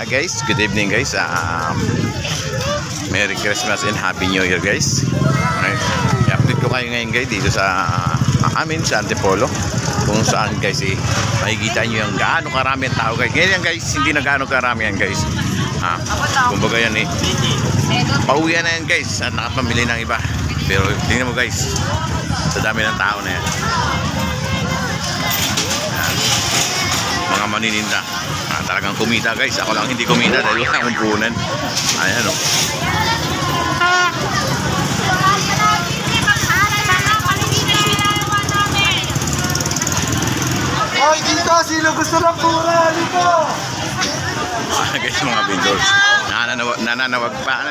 Guys, good evening guys. Merry Christmas and Happy New Year guys. I-update ko kayo ngayon guys dito sa amin sa Antipolo, kung saan guys makikita nyo yung gaano karami ang tao guys. Ngayon guys, hindi na gaano karami yan guys. Kumbaga yan pauwian na yan guys at nakapamili ng iba. Pero tingnan mo guys, sa dami ng tao na yan. Mga manininda. Talagang kumita guys. Ako lang hindi kumita dahil wala akong punan. Ayan o. Hoy dito, sino gusto ng pura? Dito! Guys, mga vendors. Nananawag pa.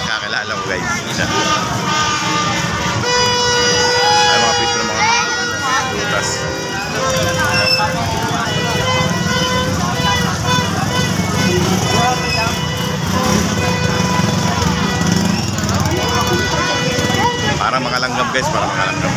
Kakilala ko guys. Ay mga piso ng mga prutas. Para makalanggam guys, para makalanggam.